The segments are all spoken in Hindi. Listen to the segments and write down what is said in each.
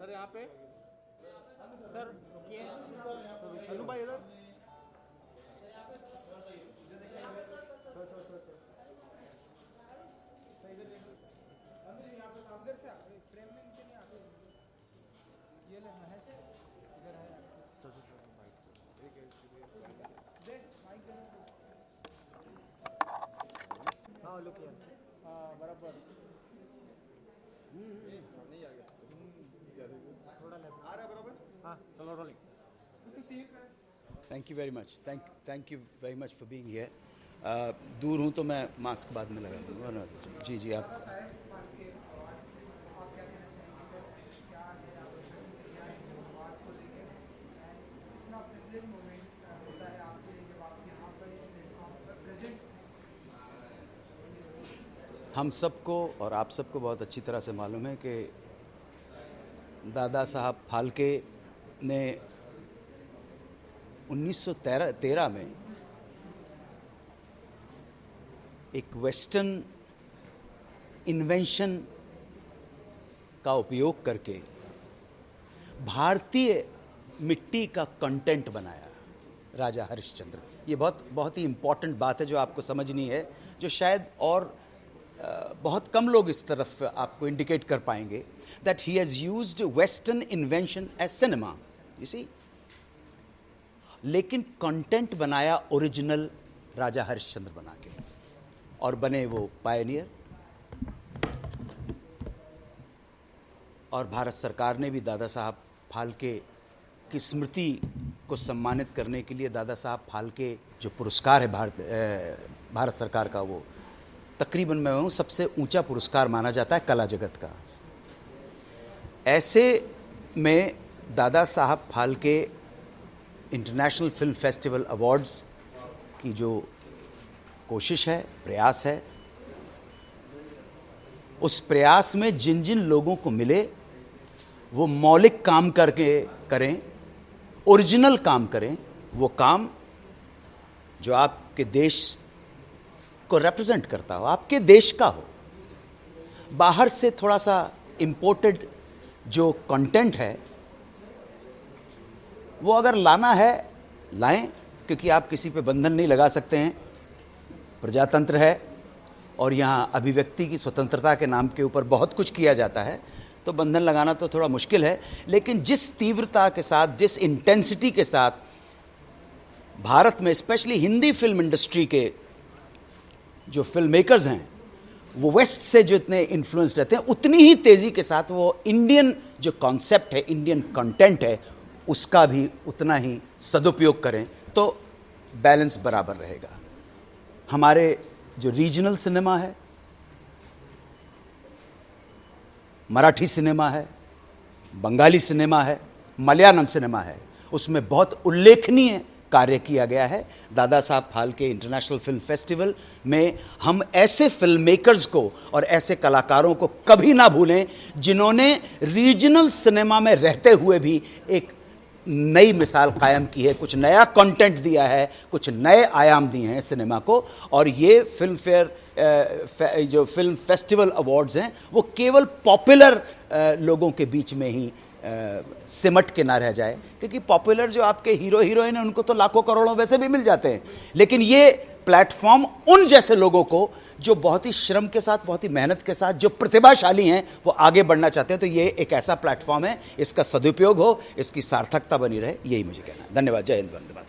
सर यहाँ पे सर रुकिए। अनु भाई इधर। हाँ लुक हाँ बराबर नहीं आ गया थोड़ा आ रहा है बराबर हाँ चलो rolling. Thank you very much thank you very much for being here. दूर हूँ तो मैं मास्क बाद में लगा दूँगा। जी जी आप हम सबको और आप सबको बहुत अच्छी तरह से मालूम है कि दादा साहब फाल्के ने 1913 में एक वेस्टर्न इन्वेंशन का उपयोग करके भारतीय मिट्टी का कंटेंट बनाया राजा हरिश्चंद्र। ये बहुत ही इम्पॉर्टेंट बात है जो आपको समझनी है, जो शायद और बहुत कम लोग इस तरफ आपको इंडिकेट कर पाएंगे। That he has used western invention as cinema, you see, लेकिन कंटेंट बनाया ओरिजिनल राजा हरिश्चंद्र बना के, और बने वो पायनियर। और भारत सरकार ने भी दादा साहब फाल्के की स्मृति को सम्मानित करने के लिए दादा साहब फाल्के जो पुरस्कार है भारत सरकार का, वो तकरीबन मैं हूँ सबसे ऊंचा पुरस्कार माना जाता है कला जगत का। ऐसे में दादा Saheb Phalke international film festival awards की जो कोशिश है, प्रयास है, उस प्रयास में जिन जिन लोगों को मिले वो मौलिक काम करके करें, ओरिजिनल काम करें, वो काम जो आपके देश को रिप्रेजेंट करता हो, आपके देश का हो। बाहर से थोड़ा सा इंपोर्टेड जो कंटेंट है वो अगर लाना है लाएं, क्योंकि आप किसी पे बंधन नहीं लगा सकते हैं। प्रजातंत्र है और यहाँ अभिव्यक्ति की स्वतंत्रता के नाम के ऊपर बहुत कुछ किया जाता है, तो बंधन लगाना तो थोड़ा मुश्किल है। लेकिन जिस तीव्रता के साथ, जिस इंटेंसिटी के साथ भारत में स्पेशली हिंदी फिल्म इंडस्ट्री के जो फिल्म मेकर्स हैं वो वेस्ट से जो इतने इन्फ्लुएंस्ड रहते हैं, उतनी ही तेज़ी के साथ वो इंडियन जो कॉन्सेप्ट है, इंडियन कंटेंट है, उसका भी उतना ही सदुपयोग करें तो बैलेंस बराबर रहेगा। हमारे जो रीजनल सिनेमा है, मराठी सिनेमा है, बंगाली सिनेमा है, मलयालम सिनेमा है, उसमें बहुत उल्लेखनीय कार्य किया गया है। दादा Saheb Phalke international film festival में हम ऐसे फिल्म मेकर्स को और ऐसे कलाकारों को कभी ना भूलें जिन्होंने रीजनल सिनेमा में रहते हुए भी एक नई मिसाल कायम की है, कुछ नया कंटेंट दिया है, कुछ नए आयाम दिए हैं सिनेमा को। और ये फिल्म फेयर जो फिल्म फेस्टिवल अवार्ड्स हैं वो केवल पॉपुलर लोगों के बीच में ही सिमट के ना रह जाए, क्योंकि पॉपुलर जो आपके हीरो हीरोइन हैं उनको तो लाखों करोड़ों वैसे भी मिल जाते हैं। लेकिन ये प्लेटफॉर्म उन जैसे लोगों को जो बहुत ही श्रम के साथ, बहुत ही मेहनत के साथ, जो प्रतिभाशाली हैं, वो आगे बढ़ना चाहते हैं, तो ये एक ऐसा प्लेटफॉर्म है, इसका सदुपयोग हो, इसकी सार्थकता बनी रहे, यही मुझे कहना है। धन्यवाद। जय Hind, Vande Mataram.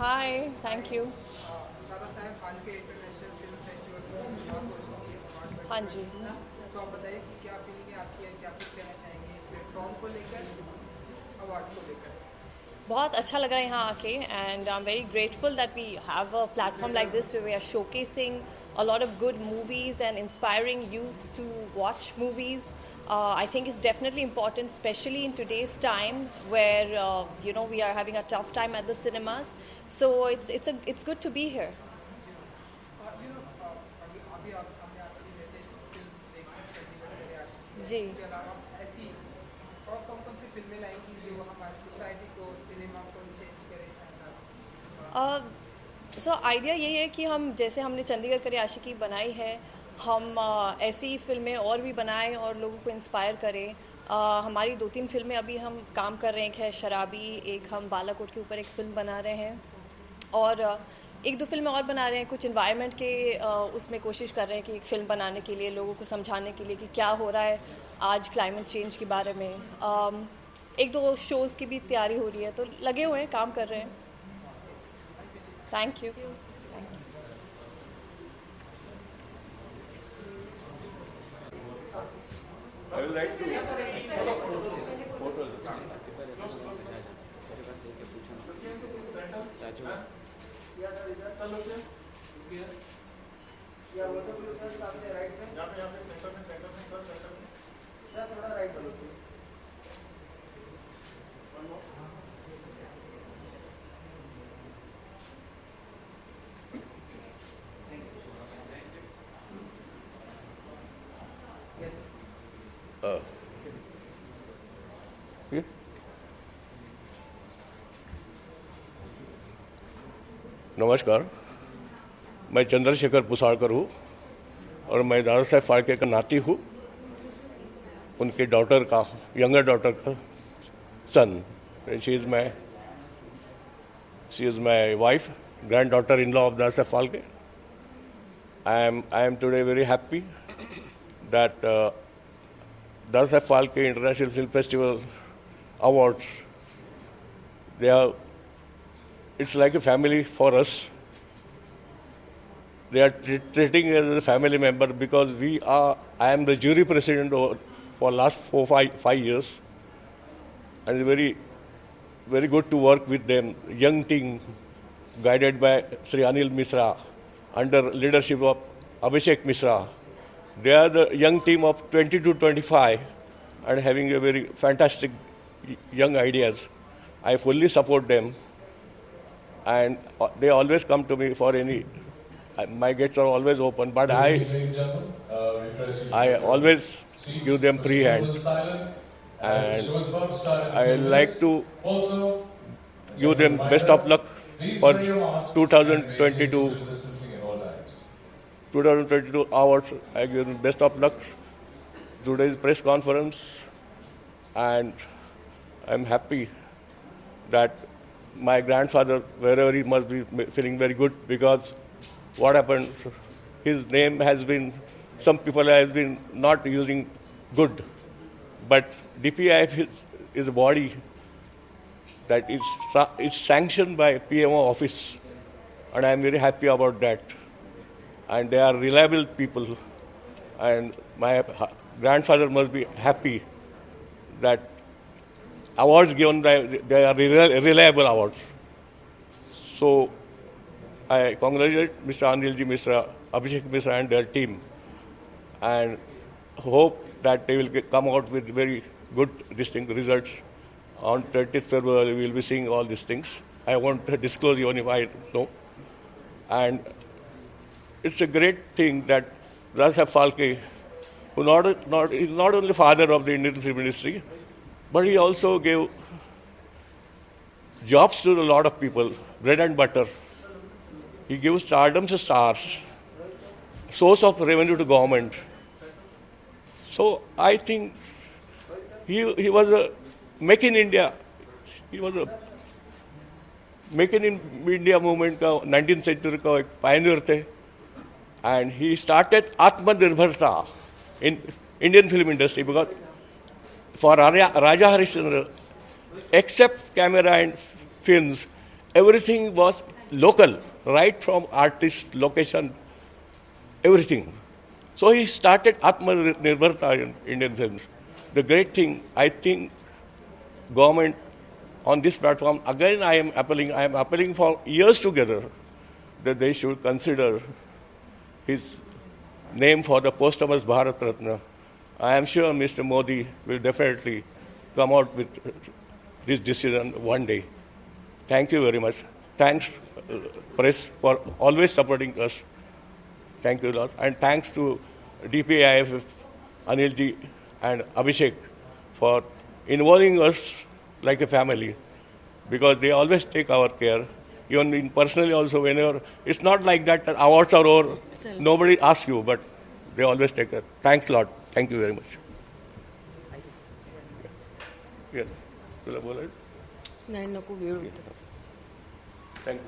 Hi, thank you. दादा Saheb Phalke international film festival की शुरुआत हो चुकी है अवार्ड हाँ जी। तो आप बताइए कि क्या फीलिंग है आपकी है क्या कुछ कहना चाहेंगे इस प्लेटफॉर्म को लेकर इस अवार्ड को लेकर बहुत अच्छा लग रहा है यहाँ आके and I'm very grateful that we have a platform like this where we are showcasing a lot of good movies and inspiring youth to watch movies. I think it's definitely important, especially in today's time where we are having a tough time at the cinemas. So it's good to be here. और अभी आप हमने आपकी लेटेस्ट फिल्म देखी चंडीगढ़ के रियाज जी। इसके अलावा ऐसी और कौन सी फिल्में लाएंगी जो हमारी सोसाइटी को सिनेमा को चेंज करे सो आइडिया यही है कि हम जैसे हमने चंडीगढ़ करे आशिकी बनाई है, हम ऐसी फिल्में और भी बनाएं और लोगों को इंस्पायर करें. हमारी 2-3 फिल्में अभी हम काम कर रहे हैं. एक है शराबी, एक हम बालाकोट के ऊपर एक फ़िल्म बना रहे हैं और 1-2 फिल्में और बना रहे हैं. कुछ इन्वायरमेंट के उसमें कोशिश कर रहे हैं कि एक फ़िल्म बनाने के लिए लोगों को समझाने के लिए कि क्या हो रहा है आज क्लाइमेट चेंज के बारे में. 1-2 शोज़ की भी तैयारी हो रही है, तो लगे हुए हैं, काम कर रहे हैं. Thank you. I would like to या वो तो फिर सर सामने राइट में यहाँ पे सेंटर में सर थोड़ा राइट में नमस्कार, मैं चंद्रशेखर पुसाड़कर हूँ और मैं दादा साहब फाल्के का नाती हूँ. उनके डॉटर का यंगर डॉटर का son. She is my wife, granddaughter in law of Dada Saheb Phalke. I am today very happy that Dada Saheb Phalke International Film Festival Awards, it's like a family for us. They are treating us as a family member because I am the jury president for last 5 years, and it's very, very good to work with them. Young team guided by Sri Anil Misra under leadership of Abhishek Misra. They are the young team of 20 to 25 and having a very fantastic young ideas. I fully support them, and they always come to me for any. My gates are always open, but I always give them free hand, and I like to give them best of luck for 2022. 2022 awards. I give them best of luck. Today's press conference, and I'm happy that my grandfather, wherever he must be feeling very good, because what happened, his name has been, some people have been not using good, but DPIF is a body that is sanctioned by PMO office, and I'm very happy about that. And they are reliable people, and my grandfather must be happy that awards given, they are reliable awards. So I congratulate Mr. Anilji Misra, Abhishek Misra and their team, and hope that they will come out with very good distinct results. On 20th February, we will be seeing all these things. I won't disclose even if I know. And it's a great thing that Dada Saheb Phalke, who is not only father of the Indian film industry, but he also gave jobs to a lot of people, bread and butter. He gives stardom to stars, source of revenue to government. So I think he was a Make in India. He was a Make in India movement ka 19th century ka ek pioneer the. And he started Atmanirbharta in Indian film industry, because for Raja Harishchandra, except camera and films, everything was local, right from artist, location, everything. So he started Atmanirbharta in Indian films. The great thing, I think, government on this platform, again I am appealing for years together that they should consider his name for the posthumous Bharat Ratna. I am sure Mr. Modi will definitely come out with this decision one day. Thank you very much. Thanks, press, for always supporting us. Thank you a lot. And thanks to DPIF, Anilji and Abhishek for involving us like a family, because they always take our care. Even in personally also, whenever, it's not like that awards are over, nobody asks you, but they always take care. Thanks a lot. Thank you very much. Yeah. तुला बोलायचं? नाही नको वेळ होतो. Thank you.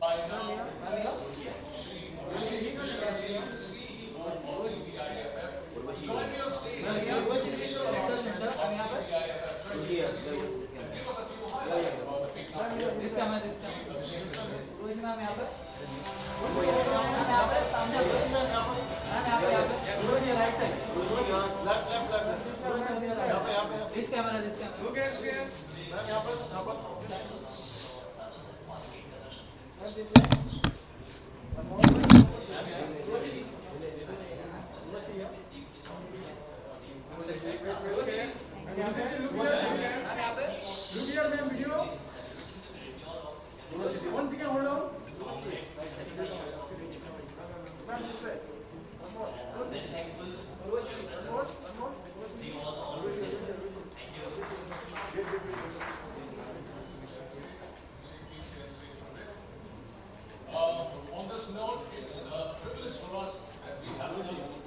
On this note, it's a privilege for us that we have with us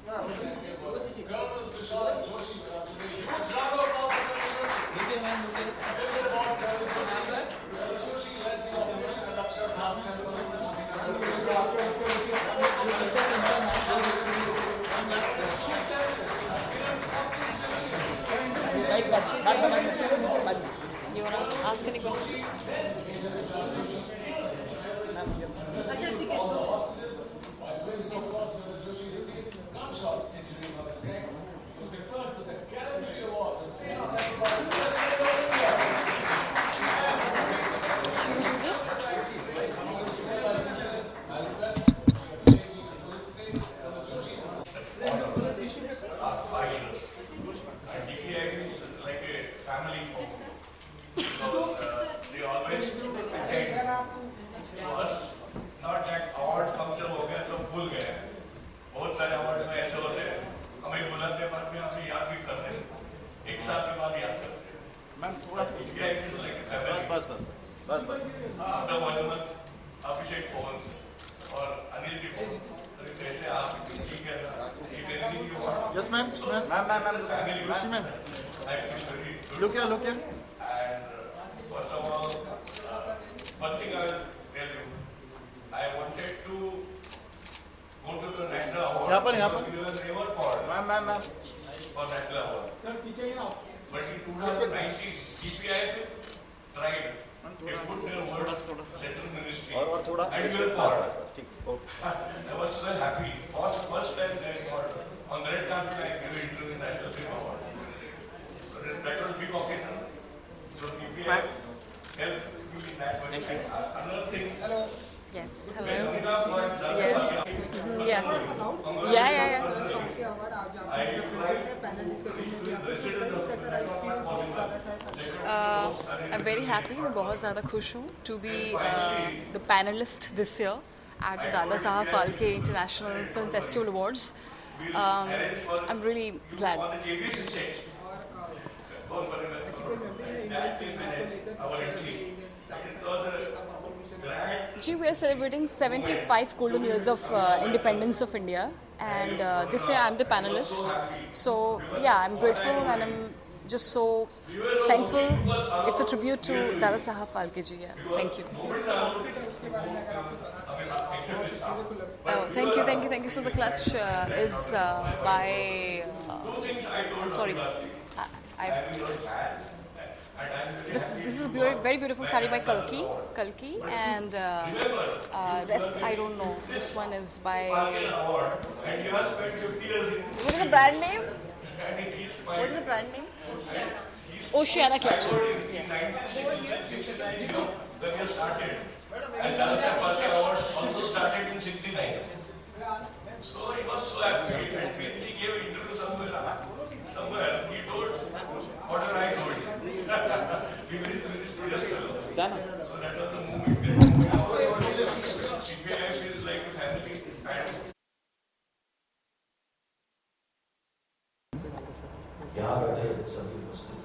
Colonel Tushar Joshi with us today. Huge round of applause for Colonel Joshi. A bit about Colonel Joshi. Colonel Joshi led the operation at Akshardham Temple. Right questions? You want to ask any questions? Gunshot injury on his neck was conferred with the Gallantry Award. The scene of Last 5 years. And DPIF is like a family for me. Because they always attend to us. Not that award function हो गया तो भूल गए. बहुत सारे अवार्ड में ऐसे होते हैं, हमें बुलाते हैं बाद में हमें याद भी करते हैं, एक साल के बाद याद करते हैं. मैम थोड़ा बस आफ्टर 1 month अभिषेक फोन्स और अनिल जी फोन्स जैसे आप ठीक है ना, if anything you want. Yes ma'am Family, खुशी ma'am I feel very good. look here And first of all, one thing I will tell you, I wanted to go to the national award. यहाँ पर You were never called ma'am for national award. But in 2019, DPIF tried. They put their words central ministry. और थोड़ा And you were called. ठीक okay I was so happy. First time they got on the red carpet. I gave an interview in National Film Awards. So that was a big occasion. So DPIF helped me in that. Thank you. Another thing. Yes. When Hello. Amitabh got done, Yes. Yeah. Yeah. I tried residents of I'm very happy. मैं बहुत ज़्यादा खुश हूँ to be the panelist this year at the Dada Saheb Phalke International Film Festival Awards. I'm really glad. on the KBC set. Gee, we are celebrating 75 golden years of independence of India, and this year I'm the panelist. So yeah, I'm grateful and I'm just so thankful. It's a tribute to Dada Saheb Phalke ji. Yeah. Thank you. Thank you. So the clutch is by. I'm sorry. This is a very beautiful sari by Kalki, and rest I don't know. This one is by. And you have spent 50 years in. What is the brand name? And it is What is the brand name? He's Oceana Clutches. in 1969, you know, career started. And Dada Saheb Phalke Awards also started in 69. So he was so happy. And when he gave an interview somewhere, he told whatever I told him. He was studious fellow. So that was the movement. CPLF is like a family. And यहाँ बैठे सभी उपस्थित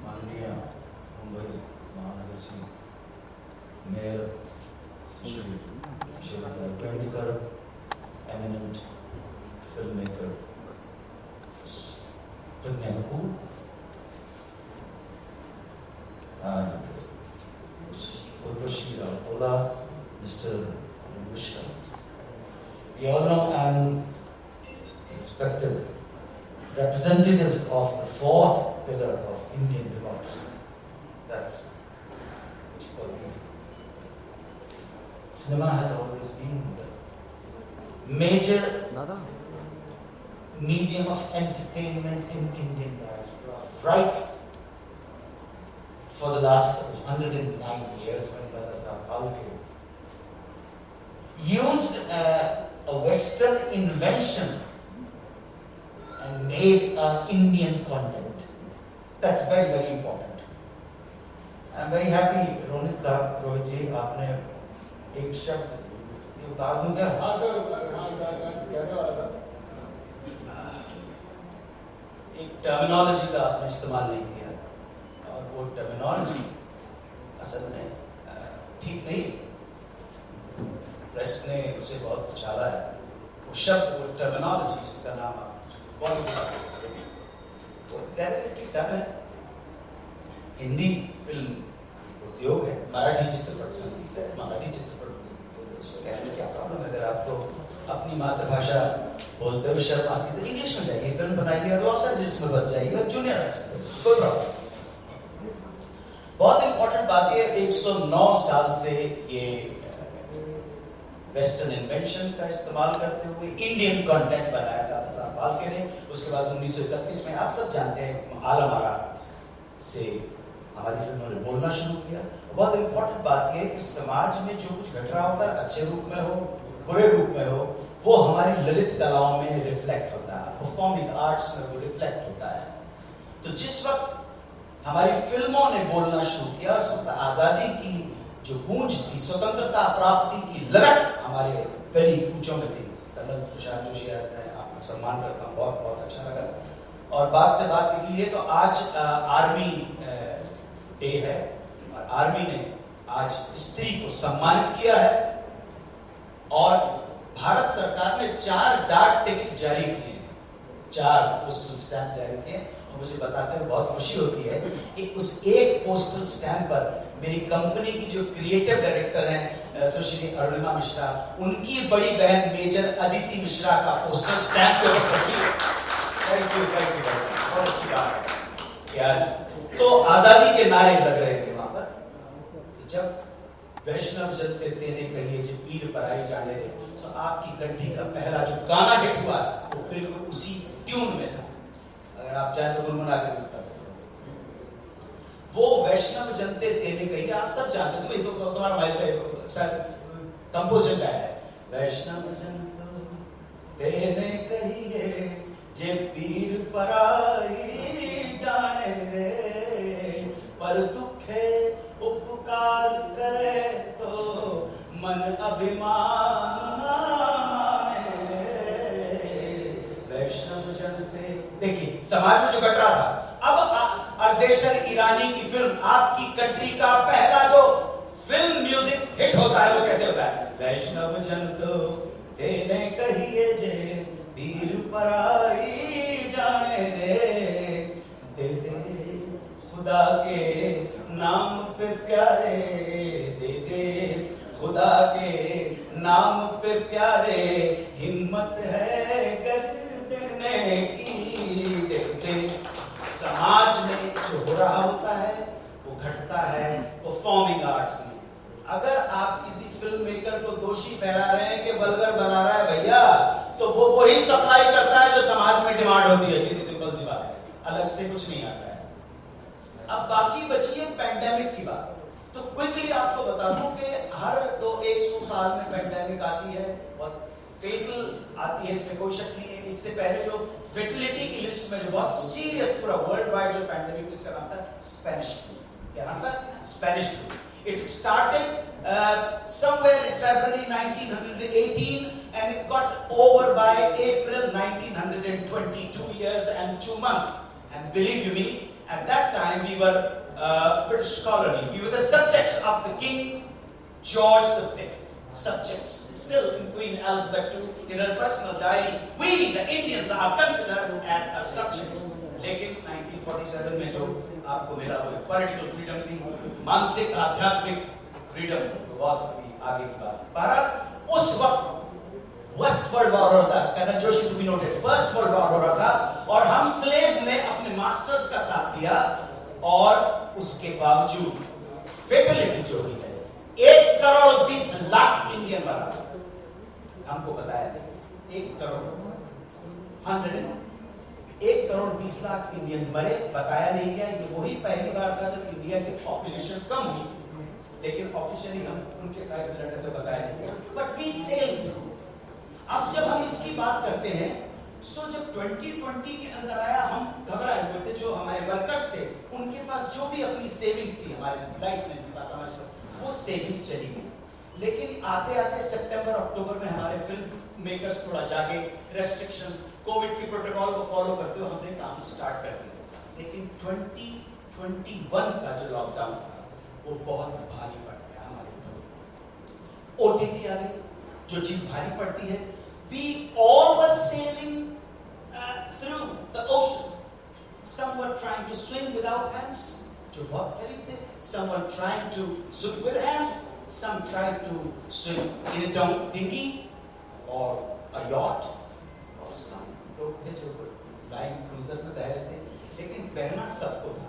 माननीय मुंबई महानगर से mayor Shri Shivkumar Pednekar, eminent filmmaker Pratnya Kapoor, and Urvashi Rautola, Mr. Vishka. We all know and respected representatives of the fourth pillar of Indian democracy. That's what you call media. Cinema has always been the major medium of entertainment in Indian diaspora, right for the last 109 years when Dada Saheb Phalke used a Western invention and made Indian content. That's very, very important. I'm very happy, Ronit Sahab, Rohit ji, आपने एक शब्द ये उतार दूं क्या? हाँ सर, कहने वाला था। एक टर्मिनोलॉजी का आपने इस्तेमाल नहीं किया और वो टर्मिनोलॉजी असल में ठीक नहीं। प्रेस ने उसे बहुत उछाला है। वो शब्द, वो टर्मिनोलॉजी जिसका नाम आप वो डेरिवेटिव टर्म है। हिंदी फिल्म उद्योग है, मराठी चित्रपट संगीत है, मराठी चित्रपट उसमें कहने में क्या प्रॉब्लम है? अगर आपको अपनी मातृभाषा बोलते हुए शर्म आती है तो इंग्लिश में जाइए, फिल्म बनाइए और लॉस एंजल्स में बस जाइए और जूनियर आर्टिस्ट बन जाइए, कोई प्रॉब्लम। बहुत इंपॉर्टेंट बात यह 109 साल से ये वेस्टर्न इन्वेंशन का इस्तेमाल करते हुए इंडियन कंटेंट बनाया दादा साहब फाल्के ने। उसके बाद 1931 में आप सब जानते हैं आलमारा से हमारी फिल्मों ने बोलना शुरू किया। बहुत इंपॉर्टेंट बात यह है कि समाज में जो कुछ घट रहा होता है, अच्छे रूप में हो, बुरे रूप में हो, वो हमारी ललित कलाओं में रिफ्लेक्ट होता है, परफॉर्मिंग आर्ट्स में वो रिफ्लेक्ट होता है। तो जिस वक्त हमारी फिल्मों ने बोलना शुरू किया, उस वक्त आजादी की जो गूंज थी, स्वतंत्रता प्राप्ति की ललक हमारे गली कूचों में थी। कर्नल तुषार जोशी, मैं आपका सम्मान करता हूँ, बहुत बहुत अच्छा लगा। और बात से बात निकली है तो आज आर्मी डे है और आर्मी ने आज स्त्री को सम्मानित किया है और भारत सरकार ने 4 डाक टिकट जारी किए, 4 पोस्टल स्टैंप जारी किए। और मुझे बताते हुए बहुत खुशी होती है कि उस एक पोस्टल स्टैंप पर मेरी कंपनी की जो क्रिएटिव डायरेक्टर हैं सुश्री अरुणिमा मिश्रा, उनकी बड़ी बहन मेजर अदिति मिश्रा का पोस्टल स्टैंप थैंक यू बहुत अच्छी बात है कि आज तो आजादी के नारे लग रहे थे वहां पर। तो जब वैष्णव जनते तेने कहिए जो पीर पराई जाने रे, तो आपकी कंट्री का पहला जो गाना हिट हुआ वो बिल्कुल उसी ट्यून में था। अगर आप चाहें तो गुनगुना के भी बता सकते हो। वो वैष्णव जनते तेने कहिए आप सब जानते हो, तो तुम्हारा माइक कंपोजर का है। वैष्णव जनते तेने कहिए जे पीर पराई जाने रे, पर दुखे उपकार करे तो मन अभिमान माने रे। वैष्णव जनते, देखिए समाज में जो घट रहा था। अब अर्देशर ईरानी की फिल्म, आपकी कंट्री का पहला जो फिल्म म्यूजिक हिट होता है वो कैसे होता है? वैष्णव जन तो तेने कहिए जे पीर पराई जाने रे, दे दे खुदा के नाम पे प्यारे, दे दे खुदा के नाम पे प्यारे, हिम्मत है कर देने की। देखते समाज में जो हो रहा होता है वो घटता है परफॉर्मिंग आर्ट्स में। अगर आप किसी फिल्म मेकर को दोषी ठहरा रहे हैं कि वल्गर बना रहा है भैया, तो वो वही सप्लाई करता है जो समाज में डिमांड होती है, सीधी सिंपल सी बात है, अलग से कुछ नहीं आता है। अब बाकी बची है पैंडेमिक की बात। तो क्विकली आपको बता दूं कि हर 100 साल में पैंडेमिक आती है और फेटल आती है, इसमें कोई शक नहीं है। इससे पहले जो फेटिलिटी की लिस्ट में जो बहुत सीरियस पूरा वर्ल्ड वाइड जो पैंडेमिक, उसका नाम था स्पेनिश फ्लू। क्या नाम था? Spanish flu. It started somewhere in February 1918 and it got over by April 1920, 2 years and 2 months. And believe you me, at that time we were British colony. We were the subjects of the King George V. Subjects. Still in Queen Elizabeth II, in her personal diary, we the Indians are considered as a subject. लेकिन 1947 में जो आपको मिला वो पॉलिटिकल फ्रीडम थी, मानसिक आध्यात्मिक फ्रीडम, तो बहुत अभी आगे की बात। बहरहाल उस वक्त वेस्ट वर्ल्ड वॉर हो रहा था, colonel Joshi to be noted, first world war हो रहा था, और हम स्लेव्स ने अपने मास्टर्स का साथ दिया, और उसके बावजूद फेटलिटी जो हुई है 1,20,00,000 इंडियन मरा। हमको बताया नहीं, 1,20,00,000 इंडियंस मरे, बताया नहीं गया। ये वही पहली बार था जब इंडिया की पॉपुलेशन कम हुई, लेकिन ऑफिशियली हम उनके साइड से लड़े तो बताया नहीं गया, बट वी सेल्ड थ्रू। अब जब हम इसकी बात करते हैं, सो जब 2020 के अंदर आया, हम घबराए हुए थे। जो हमारे वर्कर्स थे उनके पास जो भी अपनी सेविंग्स थी, हमारे लाइटमैन के पास, हमारे वो सेविंग्स चली गई। लेकिन आते आते सितंबर अक्टूबर में हमारे फिल्म मेकर्स थोड़ा जागे, रेस्ट्रिक्शंस, कोविड की प्रोटोकॉल को फॉलो करते हुए हमने काम स्टार्ट कर दिया। लेकिन 2021 का जो लॉकडाउन था वो बहुत भारी पड़ गया हमारे ऊपर। ओटीटी आ गई, जो चीज भारी पड़ती है। We all were sailing through the ocean. Some were trying to swim without hands, जो बहुत heavy थे. Some were trying to swim with hands. Some tried to swim in a dinghy or a yacht. और some लोग थे जो लाइन क्रूजर में बह रहे थे, लेकिन बहना सबको था,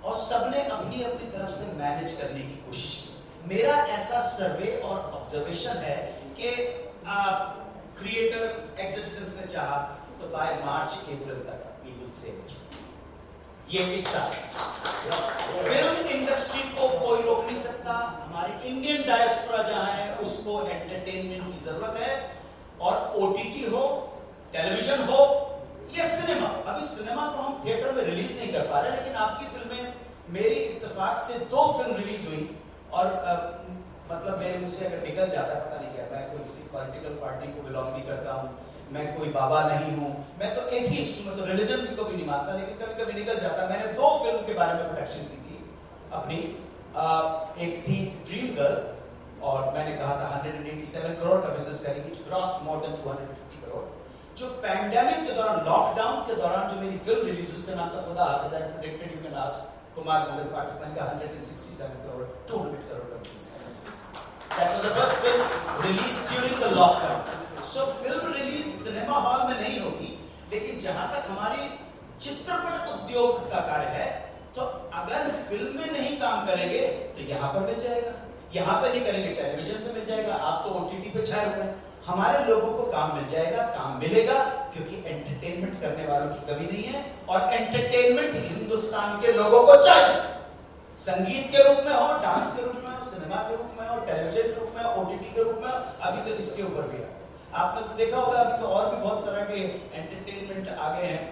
और सबने अपनी अपनी तरफ से मैनेज करने की कोशिश की। मेरा ऐसा सर्वे और ऑब्जर्वेशन है कि क्रिएटर एग्जिस्टेंस ने चाहा तो बाय मार्च अप्रैल तक वी विल सेल थ्रू। ये हिस्सा फिल्म इंडस्ट्री को कोई रोक नहीं सकता। हमारे इंडियन डायस्पोरा जहां है उसको एंटरटेनमेंट की जरूरत है, और ओटीटी हो, टेलीविजन हो या सिनेमा। अभी सिनेमा तो हम थिएटर में रिलीज नहीं कर पा रहे, लेकिन आपकी फिल्में, मेरी इत्तेफाक से 2 फिल्म रिलीज हुई, और मतलब मेरे मुझसे अगर निकल जाता है पता नहीं क्या, मैं कोई किसी पॉलिटिकल पार्टी को बिलोंग नहीं करता हूँ, मैं कोई बाबा नहीं हूँ, मैं तो एथीस्ट हूँ, मैं तो रिलीजन भी कभी नहीं मानता, लेकिन कभी कभी निकल जाता। मैंने 2 फिल्म के बारे में प्रोडक्शन की थी अपनी। एक थी ड्रीम गर्ल, और मैंने कहा था 187 करोड़ का बिजनेस करेगी, क्रॉस्ड मोर देन 250 करोड़। जो पैंडेमिक के दौरान, लॉकडाउन के दौरान जो मेरी फिल्म रिलीज, उसका नाम था Khuda Hafiz, I predicted you can ask Kumar Mangal Pathak, मैंने कहा 167 करोड़, 200 करोड़ का business. That was the first film released during the lockdown. So film release cinema hall में नहीं होगी, लेकिन जहां तक हमारी चित्रपट उद्योग का कार्य है, तो अगर फिल्म में नहीं काम करेंगे तो यहाँ पर मिल जाएगा, यहाँ पे नहीं करेंगे टेलीविजन पे मिल जाएगा, आप तो ओटीटी पे छाए हुए हैं। हमारे लोगों को काम मिल जाएगा, काम मिलेगा, क्योंकि एंटरटेनमेंट करने वालों की कमी नहीं है, और एंटरटेनमेंट हिंदुस्तान के लोगों को चाहिए। संगीत के रूप में हो, डांस के रूप में हो, सिनेमा के रूप में हो, टेलीविजन के रूप में हो, ओटीटी के रूप में हो, अभी तो इसके ऊपर भी है। आपने तो देखा होगा, अभी तो और भी बहुत तरह के एंटरटेनमेंट आ गए हैं।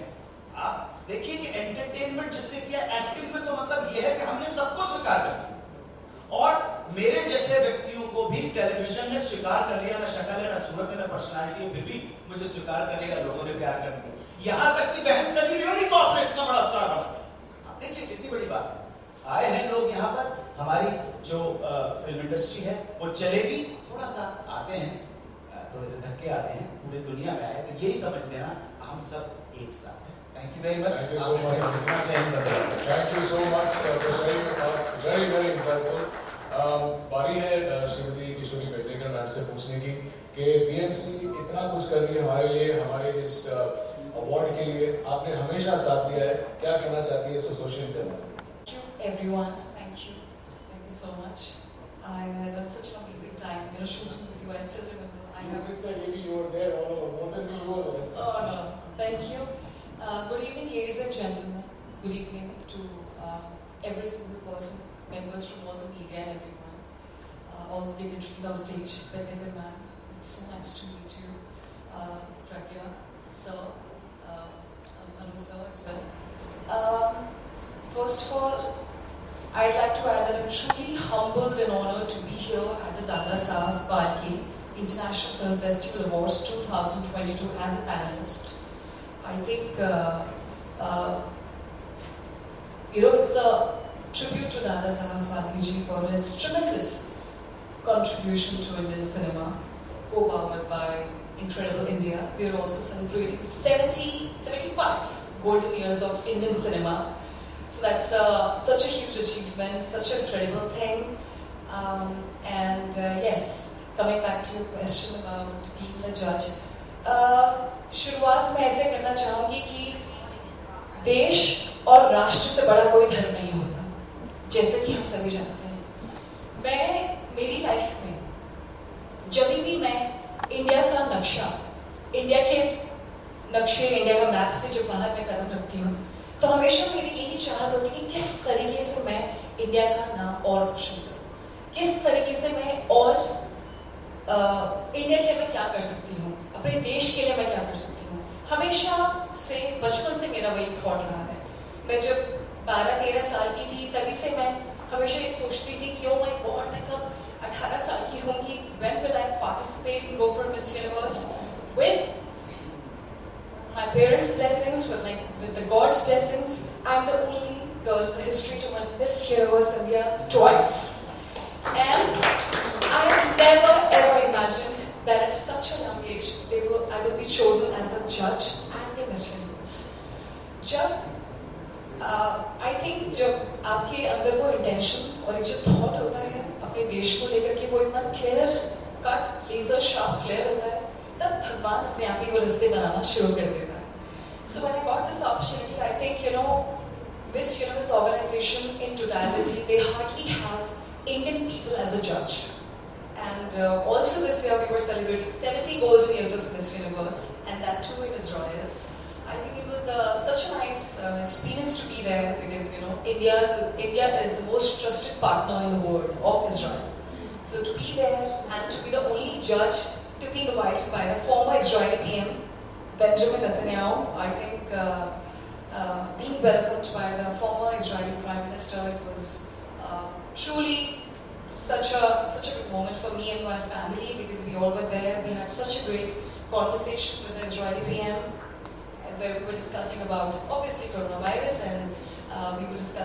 आप देखिए कि एंटरटेनमेंट जिसने किया, एक्टिंग में तो मतलब यह है कि हमने सबको स्वीकार कर लिया, और मेरे जैसे व्यक्तियों को भी टेलीविजन ने स्वीकार कर लिया। ना शक्ल है, ना सूरत है, ना पर्सनालिटी है, फिर भी मुझे स्वीकार कर लिया, लोगों ने प्यार कर दिया। यहाँ तक कि बहन सनी लियोनी को आपने इतना बड़ा स्टार बना दिया। आप देखिए कितनी बड़ी बात है। आए हैं लोग यहाँ पर, हमारी जो फिल्म इंडस्ट्री है वो चलेगी। थोड़ा सा आते हैं, थोड़े से धक्के आते हैं, पूरी दुनिया में आए, तो यही समझ लेना हम सब एक साथ हैं। Thank you very much. Thank you so much. Thank you so much for sharing your thoughts. Very very insightful. बारी है श्रीमती किशोरी पेडनेकर मैम से पूछने की कि पीएमसी इतना कुछ कर रही है हमारे लिए, हमारे इस अवार्ड के लिए आपने हमेशा साथ दिया है, क्या कहना चाहती है इस एसोसिएशन के बारे में? Thank you, everyone. Thank you. Thank you so much. I had such an amazing time, shooting with you. I still remember. I wish that maybe you were there all over, more than you were there. Oh, no. Thank you. Good evening, ladies and gentlemen. Good evening to every single person, members from all the media and everyone, all the dignitaries on stage, Benevin ma'am. It's so nice to meet you. Pragya, sir, Anu sir as well. First of all, I'd like to add that I'm truly humbled and honored to be here at the Dada Saheb Phalke International Film Festival Awards 2022 as a panelist. I think, it's a tribute to Dada Saheb Phalke ji for his tremendous contribution to Indian cinema, co-powered by Incredible India. We are also celebrating 75 golden years of Indian cinema. So that's such a huge achievement, such an incredible thing. Yes, coming back to your question about being the judge. शुरुआत में ऐसे करना चाहूँगी कि देश और राष्ट्र से बड़ा कोई धर्म नहीं होता, जैसे कि हम सभी जानते हैं। मैं मेरी लाइफ में जब भी मैं इंडिया का नक्शा, इंडिया के नक्शे, इंडिया का मैप से जब बाहर मैं कदम रखती हूँ, तो हमेशा मेरी यही चाहत होती है कि किस तरीके से मैं इंडिया का नाम और रोशन करूँ, किस तरीके से मैं और इंडिया के लिए मैं क्या कर सकती हूँ, अपने देश के लिए मैं क्या कर सकती हूँ। हमेशा से बचपन से मेरा वही थॉट रहा है। मैं जब 12-13 साल की थी तभी से मैं हमेशा ये सोचती थी कि ओ माय गॉड, मैं कब 18 साल की होंगी, when will I participate and go for Miss Universe with my parents' blessings, with the God's blessings. I'm the only girl in history to win Miss Universe India twice. And I have never ever imagined that at such a young age I will be chosen as a judge at the Miss Universe. I think जब आपके अंदर वो intention और एक जो thought होता है अपने देश को लेकर के वो इतना clear cut, laser sharp clear होता है, तब भगवान अपने आप ही वो रास्ते बनाना शुरू कर देता है। So when I got this opportunity, I think, Miss Universe organization in totality, they hardly have Indian people as a judge. And also this year we were celebrating 70 golden years of Miss Universe, and that too in Israel. I think it was such a nice experience to be there because, India is the most trusted partner in the world of Israel. So to be there and to be the only judge to be invited by the former Israeli PM, Benjamin Netanyahu, I think being welcomed by the former Israeli Prime Minister, it was truly such a good moment for me and my family because we all were there. We had such a great conversation with the Israeli PM where we were discussing about obviously coronavirus and we were discussing